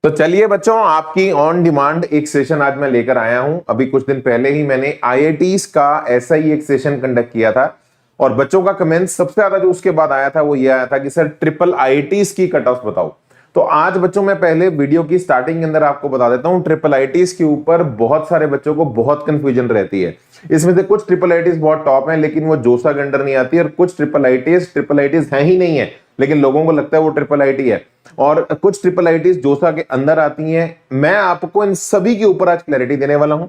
तो चलिए बच्चों, आपकी ऑन डिमांड एक सेशन आज मैं लेकर आया हूं। अभी कुछ दिन पहले ही मैंने आईआईटीज का ऐसा ही एक सेशन कंडक्ट किया था और बच्चों का कमेंट सबसे ज्यादा जो उसके बाद आया था वो ये आया था कि सर ट्रिपल आईआईटीज की कट ऑफ बताओ। तो आज बच्चों मैं पहले वीडियो की स्टार्टिंग के अंदर आपको बता देता हूं, ट्रिपल आईआईटीज के ऊपर बहुत सारे बच्चों को बहुत कंफ्यूजन रहती है। इसमें से कुछ ट्रिपल आईआईटीज बहुत टॉप हैं लेकिन वो जोसा के अंडर नहीं आती, और कुछ ट्रिपल आईआईटीज है ही नहीं है लेकिन लोगों को लगता है वो ट्रिपल आईआईटी है, और कुछ ट्रिपल आईआईटीज जोसा के अंदर आती हैं। मैं आपको इन सभी के ऊपर आज क्लैरिटी देने वाला हूं।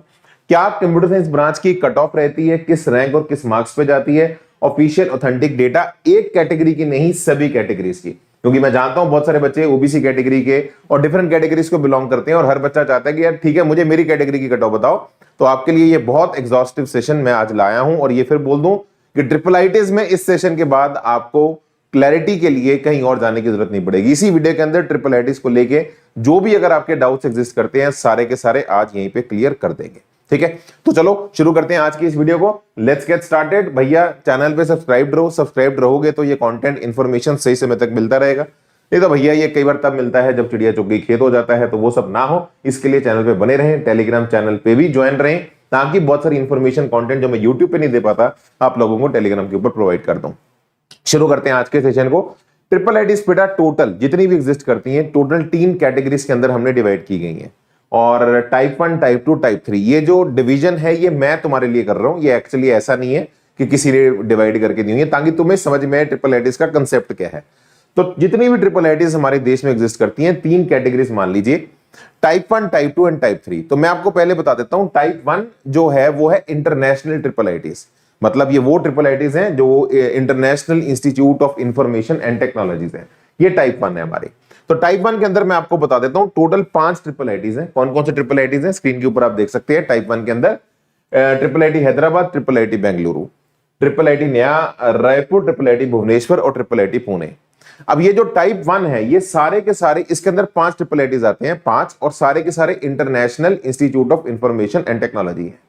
क्या कंप्यूटर साइंस ब्रांच की कट ऑफ रहती है, किस रैंक और किस मार्क्स पे जाती है, ऑफिशियल ऑथेंटिक डेटा, एक कैटेगरी की नहीं सभी कैटेगरीज की, क्योंकि मैं जानता हूं बहुत सारे बच्चे ओबीसी कैटेगरी के और डिफरेंट कैटेगरीज को बिलोंग करते हैं और हर बच्चा चाहता है कि यार ठीक है मुझे मेरी कैटेगरी की कट ऑफ बताओ। तो आपके लिए ये बहुत एग्जॉस्टिव सेशन मैं आज लाया हूं, और ये फिर बोल दूं कि ट्रिपल आईआईटीज में इस सेशन के बाद आपको क्लैरिटी के लिए कहीं और जाने की जरूरत नहीं पड़ेगी। इसी वीडियो के अंदर ट्रिपल आईआईटीज को लेके जो भी अगर आपके डाउट्स एग्जिस्ट करते हैं सारे के सारे आज यहीं पे क्लियर कर देंगे। ठीक है, तो चलो शुरू करते हैं आज की इस वीडियो को। Let's get started. भैया चैनल पे सब्सक्राइब रहोगे तो ये कंटेंट इंफॉर्मेशन सही समय तक मिलता रहेगा। नहीं तो भैया ये कई बार तब मिलता है जब चिड़िया चुग गई खेत हो जाता है, तो वो सब ना हो इसके लिए चैनल पे बने रहें, टेलीग्राम चैनल पे भी ज्वाइन रहें, ताकि बहुत सारी इंफॉर्मेशन कंटेंट जो मैं यूट्यूब पे नहीं दे पाता आप लोगों को टेलीग्राम के ऊपर प्रोवाइड कर दूं। शुरू करते हैं आज के सेशन को। ट्रिपल आईआईटीज बेटा टोटल जितनी भी एग्जिस्ट करती हैं टोटल 3 कैटेगरीज के अंदर हमने डिवाइड की गई हैं, और टाइप 1, टाइप 2, टाइप 3 ये जो डिवीजन है ये मैं तुम्हारे लिए कर रहा हूं। ये एक्चुअली ऐसा नहीं है कि किसी ने डिवाइड करके दी हुई है, ताकि तुम्हें समझ में ट्रिपल आईआईटीज का कंसेप्ट क्या है। तो जितनी भी ट्रिपल आईआईटीज हमारे देश में एग्जिस्ट करती हैं 3 कैटेगरीज मान लीजिए, टाइप 1, टाइप 2 एंड टाइप 3। तो मैं आपको पहले बता देता हूं, टाइप 1 जो है वो है इंटरनेशनल ट्रिपल आईआईटीज, मतलब ये वो ट्रिपल आईआईटीज हैं जो international institute of information and technologies है, ये टाइप 1 है हमारी। तो टाइप 1 के अंदर मैं आपको बता देता हूं टोटल 5 ट्रिपल आईआईटीज हैं। कौन कौन से ट्रिपल आईआईटीज हैं स्क्रीन के ऊपर आप देख सकते हैं। टाइप 1 के अंदर triple IIT Hyderabad, triple IIT Bengaluru, triple IIT नया रायपुर, ट्रिपल आईआईटी भुवनेश्वर और ट्रिपल आईआईटी पुणे। अब ये जो टाइप 1 है ये सारे के सारे इसके अंदर 5 ट्रिपल आईआईटीज आते हैं, 5, और सारे के सारे international institute of information and technology है।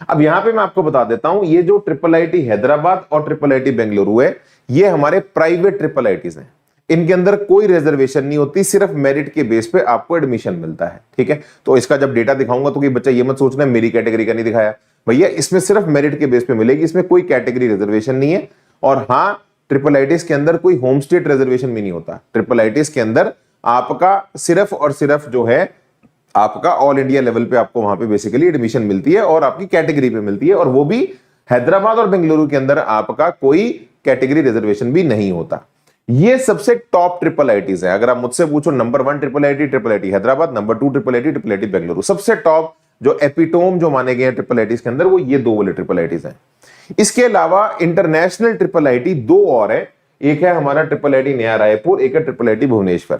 अब यहां पे मैं आपको बता देता हूं, ये जो ट्रिपल आईआईटी हैदराबाद और ट्रिपल आईआईटी बेंगलुरु है ये हमारे प्राइवेट ट्रिपल आईआईटीज हैं। इनके अंदर कोई रिजर्वेशन नहीं होती, सिर्फ मेरिट के बेस पे आपको एडमिशन मिलता है। ठीक है, तो इसका जब डेटा दिखाऊंगा तो कोई बच्चा ये मत सोचना मेरी कैटेगरी का नहीं दिखाया, भैया इसमें सिर्फ मेरिट के बेस पे मिलेगी, इसमें कोई कैटेगरी रिजर्वेशन नहीं है। और हाँ, ट्रिपल आईआईटीज के अंदर कोई होम स्टेट रिजर्वेशन भी नहीं होता। ट्रिपल आईआईटीज के अंदर आपका सिर्फ और सिर्फ जो है आपका ऑल इंडिया लेवल पे आपको वहां पे बेसिकली एडमिशन मिलती है और आपकी कैटेगरी पे मिलती है, और वो भी हैदराबाद और बेंगलुरु के अंदर आपका कोई कैटेगरी रिजर्वेशन भी नहीं होता। ये सबसे टॉप ट्रिपल आईआईटीज है। अगर आप मुझसे पूछो number 1 triple IIT Hyderabad, number 2 triple IIT Bengaluru, सबसे टॉप जो एपिटोम जो माने गए हैं ट्रिपल आईआईटीज के अंदर वो ये 2 वाले ट्रिपल आईआईटीज हैं। इसके अलावा इंटरनेशनल ट्रिपल आईआईटी 2 और है, एक है हमारा ट्रिपल आईआईटी नया रायपुर, एक है ट्रिपल आईआईटी भुवनेश्वर।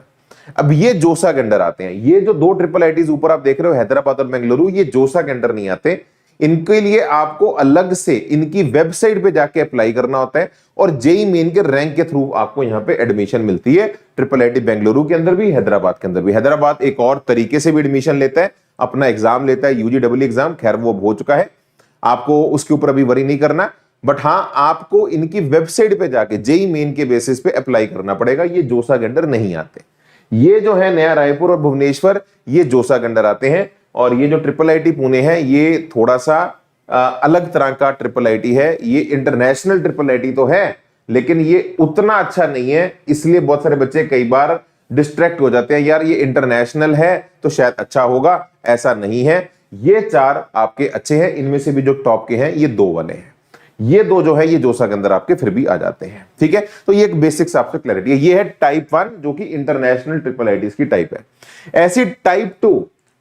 अब ये जोसा के अंडर आते हैं। ये जो 2 ट्रिपल आईआईटीज ऊपर आप देख रहे हो हैदराबाद और बेंगलुरु, ये जोसा के अंडर नहीं आते। इनके लिए आपको अलग से इनकी वेबसाइट पे जाके अप्लाई करना होता है, और जेई मेन के रैंक के थ्रू आपको यहां पे एडमिशन मिलती है। ट्रिपल आईआईटी बेंगलुरु के अंदर भी, हैदराबाद के अंदर भी। हैदराबाद एक और तरीके से भी एडमिशन लेता है, अपना एग्जाम लेता है यूजीडब्ल्यू एग्जाम, खैर वो हो चुका है, आपको उसके ऊपर अभी वरी नहीं करना। बट हां, आपको इनकी वेबसाइट पे जाके जेई मेन के बेसिस पे अप्लाई करना पड़ेगा। ये जोसा के अंडर नहीं आते। ये जो है नया रायपुर और भुवनेश्वर ये जोसा के अंडर आते हैं, और ये जो ट्रिपल आईआईटी पुणे है ये थोड़ा सा अलग तरह का ट्रिपल आईआईटी है। ये इंटरनेशनल ट्रिपल आईआईटी तो है लेकिन ये उतना अच्छा नहीं है, इसलिए बहुत सारे बच्चे कई बार डिस्ट्रैक्ट हो जाते हैं, यार ये इंटरनेशनल है तो शायद अच्छा होगा, ऐसा नहीं है। ये 4 आपके अच्छे हैं, इनमें से भी जो टॉप के हैं ये 2 वाले हैं। ये 2 जो है ये जोसा के अंदर आपके फिर भी आ जाते हैं। ठीक है, तो ये एक बेसिक्स आपसे क्लैरिटी है। ये है टाइप 1 जो कि इंटरनेशनल ट्रिपल आईआईटीज की टाइप है। ऐसी टाइप 2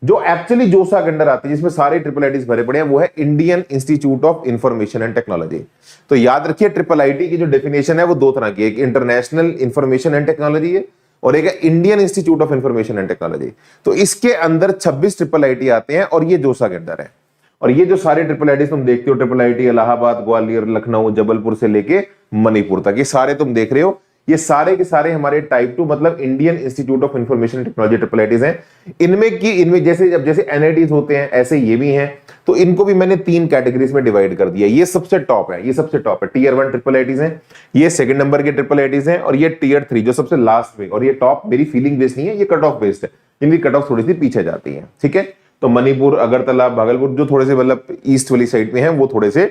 जो एक्चुअली जोसा के अंडर आती है, जिसमें सारे ट्रिपल आईआईटीज भरे पड़े हैं, वो है Indian institute of information and technology. तो याद रखिए ट्रिपल आईआईटी की जो डेफिनेशन है वो 2 तरह की है, एक इंटरनेशनल इंफॉर्मेशन एंड टेक्नोलॉजी है और एक है Indian institute of information and technology. तो इसके अंदर 26 ट्रिपल आईआईटी आते हैं और ये जोसा के अंदर है। और ये जो सारे ट्रिपल आईआईटी तुम देखते हो, ट्रिपल आईआईटी इलाहाबाद, ग्वालियर, लखनऊ, जबलपुर से लेके मणिपुर तक, ये सारे तुम देख रहे हो, ये सारे के सारे हमारे टाइप 2 मतलब Indian institute of information technology triple IITs हैं। इनमें जैसे एनआईटीज होते हैं ऐसे ये भी हैं। तो इनको भी मैंने 3 कैटेगरीज में डिवाइड कर दिया। ये सबसे टॉप है, ये सबसे टॉप है, टीयर 1 ट्रिपल आईआईटीज हैं, ये सेकंड नंबर के ट्रिपल आईआईटीज हैं, और ये टीयर 3 जो सबसे लास्ट में। और ये टॉप मेरी फीलिंग बेस्ड नहीं है, ये कट ऑफ बेस्ड है। इनकी कट ऑफ थोड़ी सी पीछे जाती है। ठीक है, तो मणिपुर, अगरतला, भागलपुर जो थोड़े से मतलब ईस्ट वाली साइड में है वो थोड़े से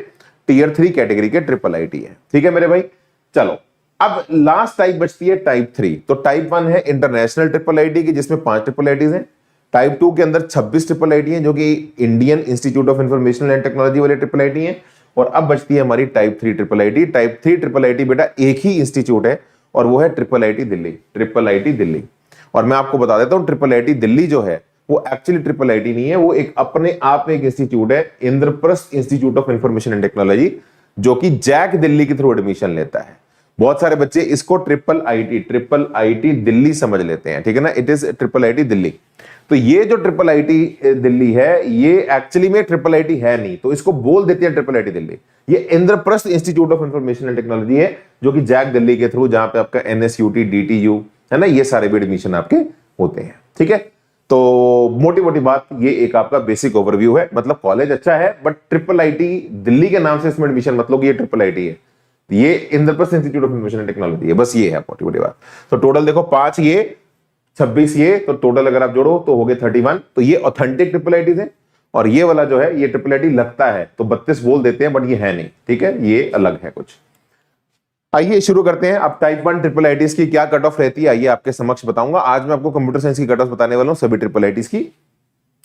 टियर 3 कैटेगरी के ट्रिपल आईटी है। ठीक है मेरे भाई, चलो अब लास्ट टाइप बचती है टाइप 3। तो टाइप 1 है इंटरनेशनल ट्रिपल आईटी की, जिसमें 5 ट्रिपल आईटीज हैं। टाइप 2 के अंदर 26 ट्रिपल आईटी हैं, जो कि Indian institute of information and technology वाले ट्रिपल आईटी हैं। और अब बचती है हमारी type 3 triple IT. Type 3 triple IT बेटा एक ही इंस्टीट्यूट है और वो है triple IT Delhi, triple IT Delhi. और मैं आपको बता देता हूं ट्रिपल आईटी दिल्ली जो है वो एक्चुअली ट्रिपल आईटी नहीं है, वो एक अपने आप में एक इंस्टीट्यूट है, Indraprastha institute of information and technology, जो कि जैक दिल्ली के थ्रू एडमिशन लेता है। बहुत सारे बच्चे इसको ट्रिपल आईटी दिल्ली समझ लेते हैं, ठीक है ना, it is triple IT Delhi. तो ये जो ट्रिपल आईटी दिल्ली है ये एक्चुअली में ट्रिपल आईटी है नहीं, तो इसको बोल देते हैं ट्रिपल आईटी दिल्ली। ये Indraprastha institute of information and technology है, जो कि जैक दिल्ली के थ्रू, जहां पे आपका एनएसयूटी, डीटीयू है ना, ये सारे भी एडमिशन आपके होते हैं। ठीक है, तो मोटी मोटी बात ये एक आपका बेसिक ओवरव्यू है। मतलब कॉलेज अच्छा है बट ट्रिपल आईटी दिल्ली के नाम से इसमें एडमिशन मतलब ये ट्रिपल आईटी है, ये Indraprastha institute of information and technology है, बस ये है मोटी मोटी बात। तो टोटल देखो 5 ये 26 ये, तो टोटल अगर आप जोड़ो तो हो गए 31। तो ये ऑथेंटिक ट्रिपल आईटीज है और ये वाला जो है ये ट्रिपल आईटी लगता है, तो 32 बोल देते हैं बट ये है नहीं। ठीक है, ये अलग है कुछ। आइए शुरू करते हैं। अब टाइप 1 ट्रिपल आईटीज की क्या कट ऑफ रहती है आइए आपके समक्ष बताऊंगा। आज मैं आपको कंप्यूटर साइंस की कट ऑफ बताने वाला हूं, सभी ट्रिपल आईटीज की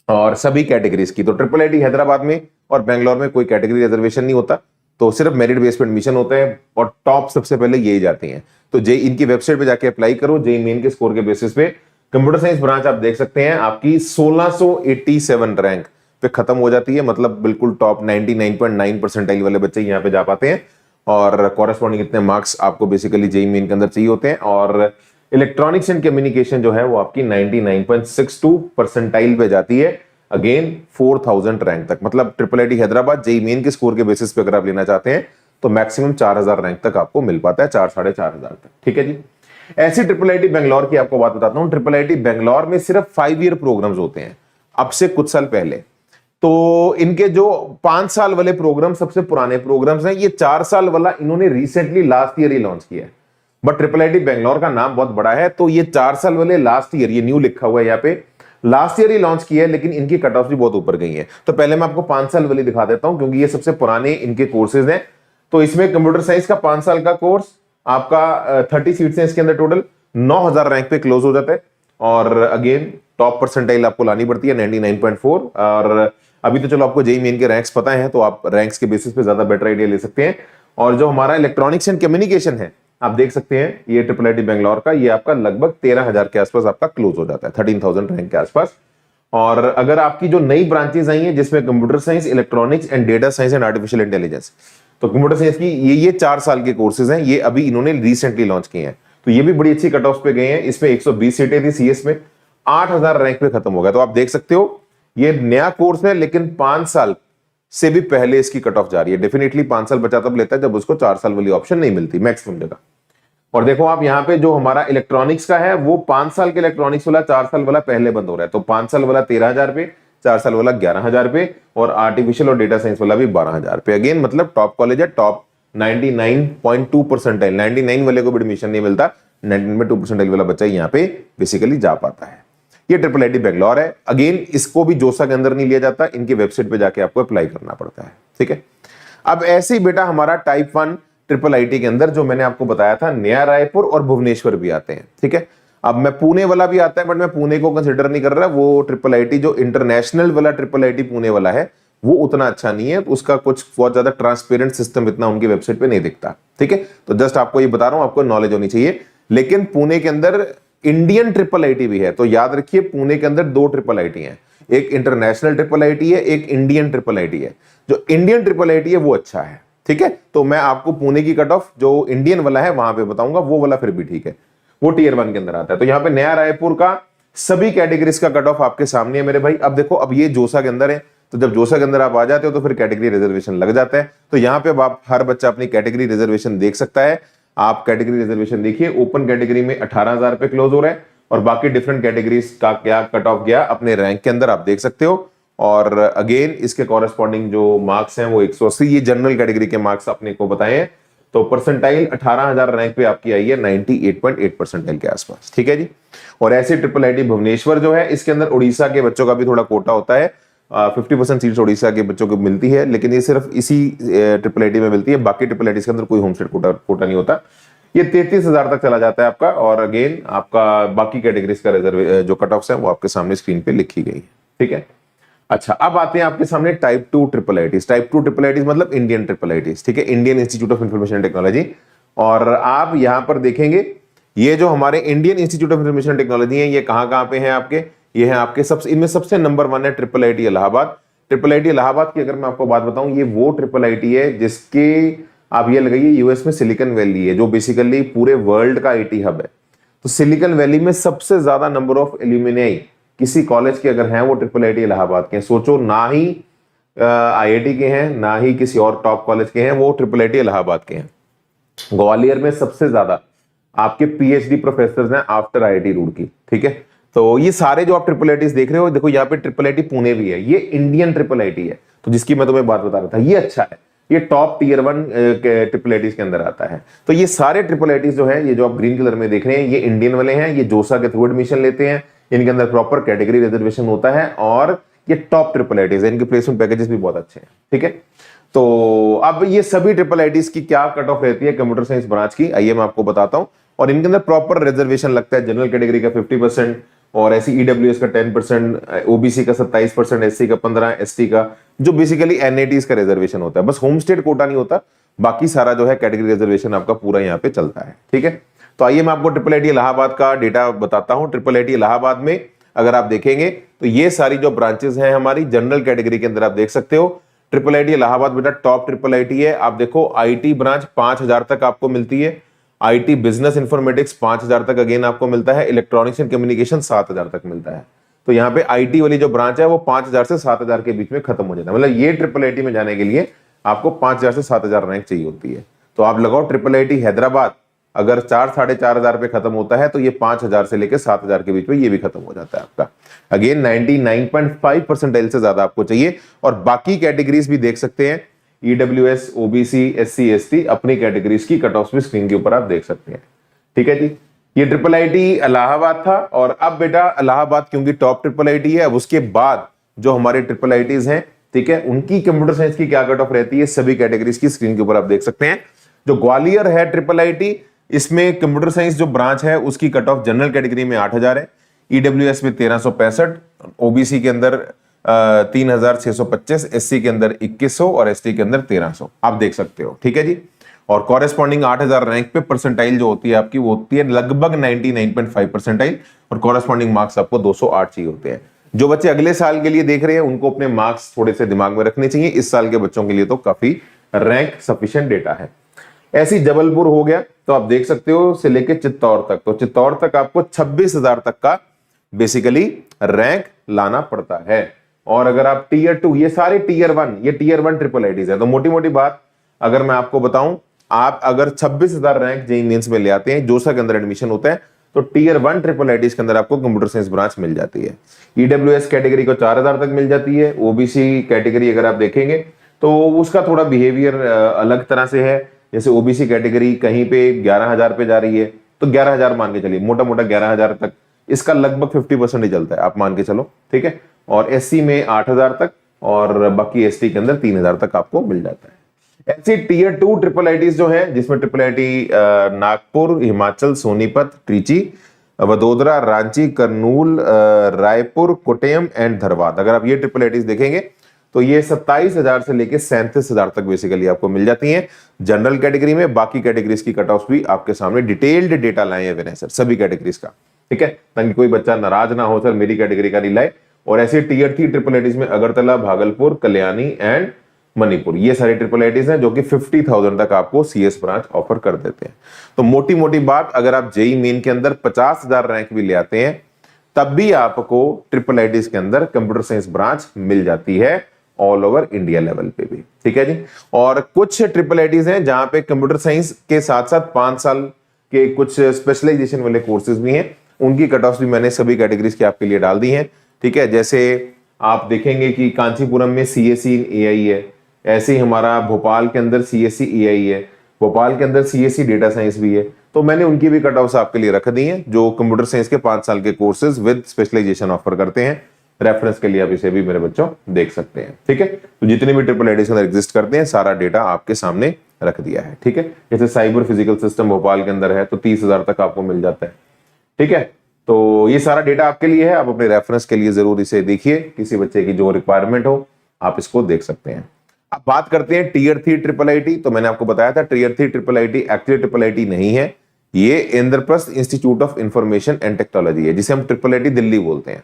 और सभी कैटेगरीज की। तो ट्रिपल आईटी हैदराबाद में और बेंगलोर में कोई कैटेगरी रिजर्वेशन नहीं होता, तो सिर्फ मेरिट बेस पे एडमिशन होता है और टॉप सबसे पहले यही जाती हैं। तो जे इनकी वेबसाइट पे जाके अप्लाई करो, जे मेन के स्कोर के बेसिस पे। कंप्यूटर साइंस ब्रांच आप देख सकते हैं आपकी 1687 रैंक पे खत्म हो जाती है, मतलब बिल्कुल टॉप 99.9 परसेंटाइल वाले बच्चे यहाँ पे जा पाते हैं। और कॉरेस्पॉन्डिंग इतने मार्क्स आपको बेसिकली जेई मेन के अंदर चाहिए होते हैं। और इलेक्ट्रॉनिक्स एंड कम्युनिकेशन जो है वो आपकी 99.62 परसेंटाइल पे जाती है, अगेन 4000 रैंक तक। मतलब triple IT Hyderabad JEE Main के स्कोर के बेसिस पे अगर आप लेना चाहते हैं तो मैक्सिमम 4000 रैंक तक आपको मिल पाता है, 4-4.5 तक। ठीक है जी। ऐसी ट्रिपल आईटी बेंगलोर की आपको बात बताता हूं। ट्रिपल आईटी बेंगलोर में सिर्फ 5 ईयर प्रोग्राम्स होते हैं, अब से कुछ साल पहले। तो इनके जो 5 साल वाले प्रोग्राम सबसे पुराने प्रोग्राम्स हैं, ये 4 साल वाला इन्होंने रिसेंटली लास्ट ईयर ही लॉन्च किया है। बट ट्रिपल आईटी बेंगलोर का नाम बहुत बड़ा है, तो ये 4 साल वाले लास्ट ईयर, ये न्यू लिखा हुआ है यहाँ पे, लास्ट ईयर ही लॉन्च किया है, लेकिन इनकी कट ऑफ भी बहुत ऊपर गई है। तो पहले मैं आपको 5 साल वाली दिखा देता हूं, क्योंकि ये सबसे पुराने इनके कोर्सेज हैं। तो इसमें कंप्यूटर साइंस का 5 साल का कोर्स आपका 30 सीट्स हैं इसके अंदर, टोटल 9000 रैंक पे क्लोज हो जाता है। और अगेन टॉप परसेंटाइल आपको लानी पड़ती है 99.4। और अभी तो चलो आपको जेई मेन के रैंक्स पता है, तो आप रैंक्स के बेसिस पे ज्यादा बेटर आइडिया ले सकते हैं। और जो हमारा इलेक्ट्रॉनिक्स एंड कम्युनिकेशन है, आप देख सकते हैं ये ट्रिपल आईटी बेंगलोर का, ये आपका लगभग 13000 के आसपास आपका क्लोज हो जाता है, 13000 रैंक के आसपास। और अगर आपकी जो नई ब्रांचेस आई हैं जिसमें computer science, electronics and data science and artificial intelligence, तो कंप्यूटर साइंस की ये 4 साल के कोर्सेज हैं, ये अभी इन्होंने रिसेंटली लॉन्च किए हैं। तो ये भी बड़ी अच्छी कट ऑफ पे गए हैं। इसमें 120 सीटें थी सीएस में, 8000 रैंक पे खत्म हो गया। तो आप देख सकते हो ये नया कोर्स है, लेकिन 5 साल से भी पहले इसकी कट ऑफ जा रही है। डेफिनेटली 5 साल बचा तब लेता है जब उसको 4 साल वाली ऑप्शन नहीं मिलती मैक्सिमम जगह। और देखो आप यहाँ पे जो हमारा इलेक्ट्रॉनिक्स का है वो 5 साल के इलेक्ट्रॉनिक्स वाला 4 साल वाला पहले बंद हो रहा है। तो 5 साल वाला 13000 पे, 4 साल वाला 11000 पे, और आर्टिफिशियल और डेटा साइंस वाला भी 12000 पे। अगेन मतलब टॉप कॉलेज है, टॉप 99.2 परसेंटाइल, 99 वाले को भी एडमिशन नहीं मिलता, 99.2 परसेंटाइल वाला बच्चा यहाँ पे बेसिकली जा पाता है। ये ट्रिपल आईटी बेंगलोर है। अगेन इसको भी जोसा के अंदर नहीं लिया जाता, इनकी वेबसाइट पे जाके आपको अप्लाई करना पड़ता है। ठीक है, अब ऐसे ही बेटा हमारा टाइप 1 ट्रिपल आईटी के अंदर जो मैंने आपको बताया था, नया रायपुर और भुवनेश्वर भी आते हैं। ठीक है, अब मैं पुणे वाला भी आता है, बट मैं पुणे को कंसिडर नहीं कर रहा। वो ट्रिपल आईटी जो इंटरनेशनल वाला ट्रिपल आईटी पुणे वाला है वो उतना अच्छा नहीं है, उसका कुछ बहुत ज्यादा ट्रांसपेरेंट सिस्टम इतना उनकी वेबसाइट पे नहीं दिखता। ठीक है, तो जस्ट आपको ये बता रहा हूं, आपको नॉलेज होनी चाहिए। लेकिन पुणे के अंदर इंडियन ट्रिपल आईटी भी है, तो याद रखिए पुणे के अंदर 2 ट्रिपल आईटी हैं, एक इंटरनेशनल ट्रिपल आईटी है, एक इंडियन ट्रिपल आईटी है। जो इंडियन ट्रिपल आईटी है वो अच्छा है। ठीक है, तो मैं आपको पुणे की कट ऑफ जो इंडियन वाला है वहां पे बताऊंगा, वो वाला फिर भी ठीक है, वो टियर 1 के अंदर आता है। तो यहाँ पे नया रायपुर का सभी कैटेगरीज का कट ऑफ आपके सामने है मेरे भाई। अब देखो, अब ये जोसा के अंदर है, तो जब जोसा के अंदर आप आ जाते हो तो फिर कैटेगरी रिजर्वेशन लग जाता है। तो यहाँ पे आप हर बच्चा अपनी कैटेगरी रिजर्वेशन देख सकता है। आप कैटेगरी रिजर्वेशन देखिए, ओपन कैटेगरी में 18000 पे क्लोज हो रहा है, और बाकी डिफरेंट कैटेगरीज का क्या कट ऑफ गया अपने रैंक के अंदर आप देख सकते हो। और अगेन इसके कॉरेस्पॉन्डिंग जो मार्क्स हैं वो 180, ये जनरल कैटेगरी के मार्क्स अपने को बताए हैं। तो परसेंटाइल 18,000 रैंक पे आपकी आई है 98.8 परसेंटाइल के आसपास। ठीक है जी। और ऐसे ट्रिपल आईटी भुवनेश्वर जो है, इसके अंदर उड़ीसा के बच्चों का भी थोड़ा कोटा होता है। 50% सीट्स उड़ीसा के बच्चों को मिलती है, लेकिन ये सिर्फ इसी ट्रिपल आईटी में मिलती है, बाकी ट्रिपल आईटी के अंदर कोई होम स्टेट कोटा नहीं होता। ये 33,000 तक चला जाता है आपका। और अगेन आपका बाकी कैटेगरीज का रिजर्व जो कट ऑफ्स है वो आपके सामने स्क्रीन पे लिखी गई है। ठीक है। अच्छा, अब आते हैं आपके सामने type 2 triple ITs. Type 2 triple ITs मतलब इंडियन ट्रिपल आईटीज। ठीक है, Indian institute of information technology. और आप यहां पर देखेंगे ये जो हमारे Indian institute of information technology है, ये कहां पे हैं आपके, ये है आपके सबसे, इनमें सबसे नंबर 1 है triple IT Allahabad. Triple IT Allahabad की अगर मैं आपको बात बताऊं, ये वो ट्रिपल आईटी है जिसके आप ये लगाइए यूएस में सिलिकॉन वैली है, जो बेसिकली पूरे वर्ल्ड का आईटी हब है। तो सिलिकॉन वैली में सबसे ज्यादा नंबर ऑफ एल्यूमिनाई किसी कॉलेज के अगर हैं वो ट्रिपल आईटी इलाहाबाद के हैं। सोचो, ना ही आईआईटी के हैं ना ही किसी और टॉप कॉलेज के हैं, वो ट्रिपल आईटी इलाहाबाद के हैं। ग्वालियर में सबसे ज्यादा आपके पीएचडी प्रोफेसर हैं आफ्टर आईआईटी रुड़की। ठीक है, तो ये सारे जो आप ट्रिपल आईटीज देख रहे हो, देखो यहाँ पे ट्रिपल आईटी पुणे भी है, ये इंडियन ट्रिपल आईटी है, तो जिसकी मैं तुम्हें बात बता रहा था, ये अच्छा है, ये टॉप टियर 1 के ट्रिपल आईटीज के अंदर आता है। तो ये सारे ट्रिपल आईटीज जो है, ये जो आप ग्रीन कलर में देख रहे हैं, ये इंडियन वाले हैं, ये जोसा के थ्रू एडमिशन लेते हैं, इनके अंदर प्रॉपर कैटेगरी रिजर्वेशन होता है, और ये टॉप ट्रिपल आईटीज है, इनके प्लेसमेंट पैकेजेस भी बहुत अच्छे हैं। ठीक है, तो अब ये सभी ट्रिपल आईटीज की क्या कट ऑफ रहती है कंप्यूटर साइंस ब्रांच की, आइए मैं आपको बताता हूं। और इनके अंदर प्रॉपर रिजर्वेशन लगता है, जनरल कैटेगरी का 50%, और ऐसी ईडब्ल्यूएस का 10%, ओबीसी का 27%, एससी का 15%, एसटी का, जो बेसिकली एनआईटीज का रिजर्वेशन होता है, बस होम स्टेट कोटा नहीं होता, बाकी सारा जो है कैटेगरी रिजर्वेशन आपका पूरा यहाँ पे चलता है। ठीक है, तो आइए मैं आपको ट्रिपल आईटी इलाहाबाद का डेटा बताता हूं। ट्रिपल आईटी इलाहाबाद में अगर आप देखेंगे तो ये सारी जो ब्रांचेस हैं हमारी जनरल कैटेगरी के अंदर, आप देख सकते हो ट्रिपल आईटी इलाहाबाद बेटा टॉप ट्रिपल आईटी है। आप देखो आईटी ब्रांच 5,000 तक आपको मिलती है, आईटी बिजनेस इंफॉर्मेटिक्स 5,000 तक अगेन आपको मिलता है, इलेक्ट्रॉनिक्स एंड कम्युनिकेशन 7,000 तक मिलता है। तो यहाँ पे आईटी वाली जो ब्रांच है वो 5,000 से 7,000 के बीच में खत्म हो जाता है, मतलब ये ट्रिपल आईटी में जाने के लिए आपको 5,000 से 7,000 रैंक चाहिए होती है। तो आप लगाओ ट्रिपल आईटी हैदराबाद, अगर 4-4,500 पे खत्म होता है, तो ये 5,000 से लेकर 7,000 के बीच में ये भी खत्म हो जाता है आपका। अगेन 99.5 परसेंटाइल से ज्यादा आपको चाहिए। और बाकी कैटेगरीज भी देख सकते हैं, ईडब्ल्यूएस, ओबीसी, एससी, एसटी, अपनी कैटेगरीज की कट ऑफ भी स्क्रीन के ऊपर आप देख सकते हैं। ठीक है जी, ये ट्रिपल आईटी इलाहाबाद था। और अब बेटा इलाहाबाद क्योंकि टॉप ट्रिपल आईटी है, अब उसके बाद जो हमारे ट्रिपल आईटीज हैं, ठीक है, उनकी कंप्यूटर साइंस की क्या कट ऑफ रहती है, सभी कैटेगरीज की स्क्रीन के ऊपर आप देख सकते हैं। जो ग्वालियर है ट्रिपल आईटी, इसमें कंप्यूटर साइंस जो ब्रांच है उसकी कट ऑफ जनरल कैटेगरी में 8,000 है, ईडब्ल्यूएस में 1365, ओबीसी के अंदर 3,625, एससी के अंदर 2,100 और एसटी के अंदर 1,300, आप देख सकते हो। ठीक है जी, और कॉरेस्पॉन्डिंग 8,000 रैंक पे परसेंटाइल जो होती है आपकी, वो होती है लगभग 99.5 परसेंटाइल, और कॉरेस्पॉन्डिंग मार्क्स आपको 208 चाहिए होते हैं। जो बच्चे अगले साल के लिए देख रहे हैं उनको अपने मार्क्स थोड़े से दिमाग में रखने चाहिए, इस साल के बच्चों के लिए तो काफी रैंक सफिशिएंट डेटा है। ऐसी जबलपुर हो गया, तो आप देख सकते हो से लेके चित्तौड़ तक, तो चित्तौड़ तक आपको 26,000 तक का बेसिकली रैंक लाना पड़ता है। और अगर आप टीयर 2, ये सारे टीयर 1, ये टीयर 1 ट्रिपल आईटीज है। तो मोटी मोटी बात अगर मैं आपको बताऊं, आप अगर 26,000 रैंक जेईई मेंस में ले आते हैं, जोसा के अंदर एडमिशन होता है, तो टीयर 1 ट्रिपल आईटीज के अंदर आपको कंप्यूटर साइंस ब्रांच मिल जाती है। ईडब्ल्यूएस कैटेगरी को 4,000 तक मिल जाती है। ओबीसी कैटेगरी अगर आप देखेंगे तो उसका थोड़ा बिहेवियर अलग तरह से है, जैसे ओबीसी कैटेगरी कहीं पे 11,000 पे जा रही है, तो 11,000 मान के चलिए, मोटा मोटा 11,000 तक इसका लगभग 50% ही चलता है, आप मान के चलो। ठीक है, और एससी में 8,000 तक, और बाकी एसटी के अंदर 3,000 तक आपको मिल जाता है। ऐसी टीयर 2 ट्रिपल आईटीज जो है, जिसमें triple IT Nagpur, Himachal, Sonipat, Trichy, Vadodara, Ranchi, Kurnool, Raipur, Kottayam and Dharwad, अगर आप ये ट्रिपल आईटीज देखेंगे तो ये 27,000 से लेके 37,000 तक बेसिकली आपको मिल जाती हैं जनरल कैटेगरी में। बाकी कैटेगरीज की कट ऑफ भी आपके सामने डिटेल्ड डेटा लाए हैं विनय सर, सभी कैटेगरीज का। ठीक है, ताकि कोई बच्चा नाराज ना हो, सर मेरी कैटेगरी का नहीं लाए। और ऐसे टीयर 3 ट्रिपल आईटीज में अगरतला, भागलपुर, कल्याणी एंड मणिपुर, ये सारे ट्रिपल आईटीज हैं जो कि 50,000 तक आपको सीएस ब्रांच ऑफर कर देते हैं। तो मोटी मोटी बात, अगर आप जेईई मेन के अंदर 50,000 रैंक भी ले आते हैं, तब भी आपको ट्रिपल आईटीज के अंदर कंप्यूटर साइंस ब्रांच मिल जाती है, ऑल ओवर इंडिया लेवल पे भी। ठीक है जी, और कुछ ट्रिपल आईटीज हैं जहां पे कंप्यूटर साइंस के साथ साथ 5 साल के कुछ स्पेशलाइजेशन वाले कोर्सेज भी हैं, उनकी कट ऑफ भी मैंने सभी कैटेगरीज की आपके लिए डाल दी हैं। ठीक है, जैसे आप देखेंगे कि कांचीपुरम में सीएससी एआई है, ऐसे ही हमारा भोपाल के अंदर सीएससी एआई है, भोपाल के अंदर सीएससी डेटा साइंस भी है, तो मैंने उनकी भी कट ऑफ्स आपके लिए रख दी हैं, जो कंप्यूटर साइंस के 5 साल के कोर्सेज विद स्पेशलाइजेशन ऑफर करते हैं। रेफरेंस के लिए आप इसे भी मेरे बच्चों देख सकते हैं। ठीक है, तो जितने भी ट्रिपल आईटी के अंदर एग्जिस्ट करते हैं सारा डेटा आपके सामने रख दिया है। ठीक है, जैसे साइबर फिजिकल सिस्टम भोपाल के अंदर है तो 30,000 तक आपको मिल जाता है। ठीक है, तो ये सारा डेटा आपके लिए है, आप अपने रेफरेंस के लिए जरूर इसे देखिए, किसी बच्चे की जो रिक्वायरमेंट हो आप इसको देख सकते हैं। अब बात करते हैं टीयर 3 ट्रिपल आईटी। तो मैंने आपको बताया था tier 3 triple IT actually triple IT नहीं है, ये Indraprastha institute of information and technology है, जिसे हम ट्रिपल आईटी दिल्ली बोलते हैं।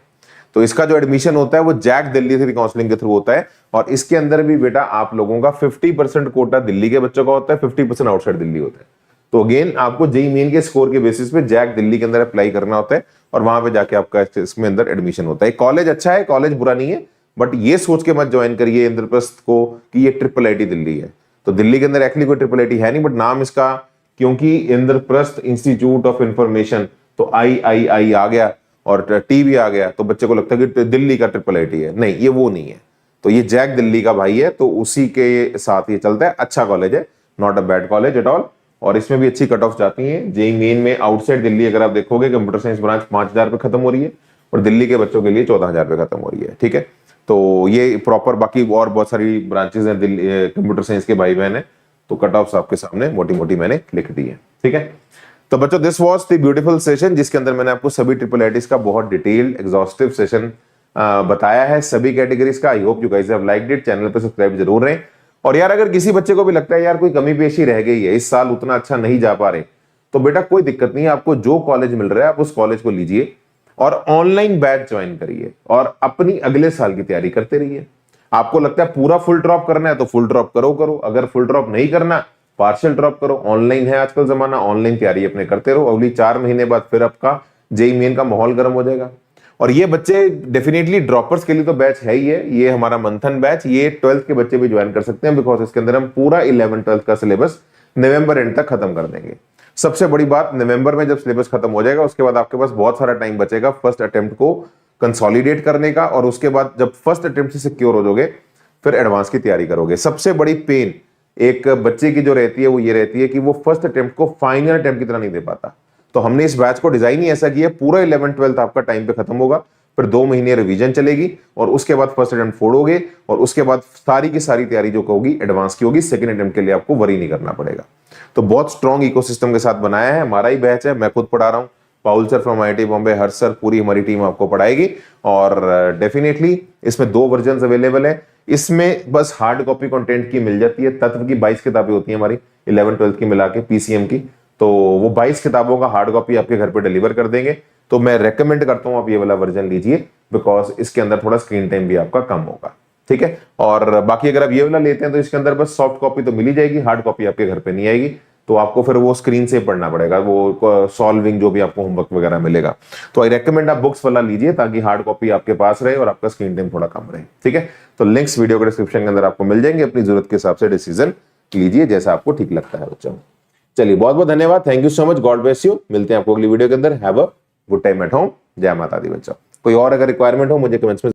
तो इसका जो एडमिशन होता है वो जैक दिल्ली से काउंसलिंग के थ्रू होता है, और इसके अंदर भी बेटा आप लोगों का 50% कोटा दिल्ली के बच्चों का होता है, 50% आउटसाइड दिल्ली होता है। तो अगेन आपको जेईई मेन के स्कोर के बेसिस पे जैक दिल्ली के अंदर अप्लाई करना होता है, और वहां पे जाके आपका इसमें अंदर एडमिशन होता है। कॉलेज अच्छा है, कॉलेज बुरा नहीं है, बट ये सोच के मत ज्वाइन करिए इंद्रप्रस्थ को कि ये ट्रिपल आईटी दिल्ली है। तो दिल्ली के अंदर एक्चुअली कोई ट्रिपल आईटी है नहीं, बट नाम इसका क्योंकि इंद्रप्रस्थ इंस्टीट्यूट ऑफ इंफॉर्मेशन, तो आई आ गया और टी भी आ गया, तो बच्चे को लगता है कि दिल्ली का ट्रिपल आईटी है। नहीं, ये वो नहीं है, तो ये जैक दिल्ली का भाई है, तो उसी के साथ ये चलता है। अच्छा कॉलेज है, not a bad college at all, और इसमें भी अच्छी कट ऑफ जाती है। जेईई मेन में आउटसाइड दिल्ली अगर आप देखोगे कंप्यूटर साइंस ब्रांच 5,000 पे खत्म हो रही है, और दिल्ली के बच्चों के लिए 14,000 पे खत्म हो रही है। ठीक है, तो ये प्रॉपर, बाकी और बहुत सारी ब्रांचेस हैं दिल्ली कंप्यूटर साइंस के भाई बहन है, तो कट ऑफ्स आपके सामने मोटी मोटी मैंने लिख दी है। ठीक है, तो बच्चों this was the beautiful session, जिसके अंदर मैंने आपको सभी ट्रिपल आईटीज का बहुत डिटेल्ड एग्जॉस्टिव सेशन बताया है, सभी कैटेगरीज का। I hope you guys have liked it. Channel पे सब्सक्राइब जरूर रहें, और यार अगर किसी बच्चे को भी लगता है यार कोई कमी पेशी रह गई है, इस साल उतना अच्छा नहीं जा पा रहे, तो बेटा कोई दिक्कत नहीं है, आपको जो कॉलेज मिल रहा है आप उस कॉलेज को लीजिए और ऑनलाइन बैच ज्वाइन करिए, और अपनी अगले साल की तैयारी करते रहिए। आपको लगता है पूरा फुल ड्रॉप करना है तो फुल ड्रॉप करो, अगर फुल ड्रॉप नहीं करना पार्शियल ड्रॉप करो। ऑनलाइन है आजकल जमाना, ऑनलाइन तैयारी अपने करते रहो। अगली 4 महीने बाद फिर आपका जेईई मेन का माहौल गर्म हो जाएगा। और ये बच्चे डेफिनेटली ड्रॉपर्स के लिए तो बैच है ही है, ये हमारा मंथन बैच, ये 12th के बच्चे भी ज्वाइन कर सकते हैं, बिकॉज इसके अंदर हम पूरा 11 12th का सिलेबस नवंबर एंड तक खत्म कर देंगे। सबसे बड़ी बात, नवंबर में जब सिलेबस खत्म हो जाएगा उसके बाद आपके पास बहुत सारा टाइम बचेगा फर्स्ट अटेम्प्ट को कंसोलिडेट करने का, और उसके बाद जब फर्स्ट अटेम्प्ट से सिक्योर हो जाओगे फिर एडवांस की तैयारी करोगे। सबसे बड़ी पेन एक बच्चे की जो रहती है वो ये रहती है कि वो फर्स्ट अटेम्प्ट को फाइनल अटेम्प्ट की तरह नहीं दे पाता। तो हमने इस बैच को डिजाइन ही ऐसा किया, पूरा 11 12th आपका टाइम पे खत्म होगा, फिर 2 महीने रिवीजन चलेगी, और उसके बाद फर्स्ट अटेम्प्ट फोड़ोगे, और उसके बाद सारी की सारी तैयारी जो होगी एडवांस की होगी। सेकंड अटेम्प्ट के लिए आपको वरी नहीं करना पड़ेगा। तो बहुत स्ट्रॉन्ग इकोसिस्टम के साथ बनाया है, हमारा ही बैच है, मैं खुद पढ़ा रहा हूं, Paul sir from IIT Bombay, Harsh sir, पूरी हमारी टीम आपको पढ़ाएगी। और डेफिनेटली इसमें 2 वर्जन अवेलेबल है। इसमें बस हार्ड कॉपी कंटेंट की मिल जाती है, तत्व की 22 किताबें होती है हमारी 11 12th की मिला के पीसीएम की, तो वो 22 किताबों का हार्ड कॉपी आपके घर पे डिलीवर कर देंगे। तो मैं रेकमेंड करता हूं आप ये वाला वर्जन लीजिए, बिकॉज इसके अंदर थोड़ा स्क्रीन टाइम भी आपका कम होगा। ठीक है, और बाकी अगर आप ये वाला लेते हैं तो इसके अंदर बस सॉफ्ट कॉपी तो मिल ही जाएगी, हार्ड कॉपी आपके घर पे नहीं आएगी, तो आपको फिर वो स्क्रीन से पढ़ना पड़ेगा, वो सॉल्विंग जो भी आपको होमवर्क वगैरह मिलेगा। तो आई रेकमेंड आप बुक्स वाला लीजिए, ताकि हार्ड कॉपी आपके पास रहे और आपका स्क्रीन टाइम थोड़ा कम रहे। ठीक है, तो लिंक्स वीडियो के डिस्क्रिप्शन के अंदर आपको मिल जाएंगे, अपनी जरूरत के हिसाब से डिसीजन लीजिए जैसा आपको ठीक लगता है बच्चों। चलिए, बहुत बहुत धन्यवाद, thank you so much, God bless you. मिलते हैं आपको अगली वीडियो के अंदर। Have a good time at home. जय माता दी बच्चों। कोई और अगर रिक्वायरमेंट हो मुझे कमेंट्स में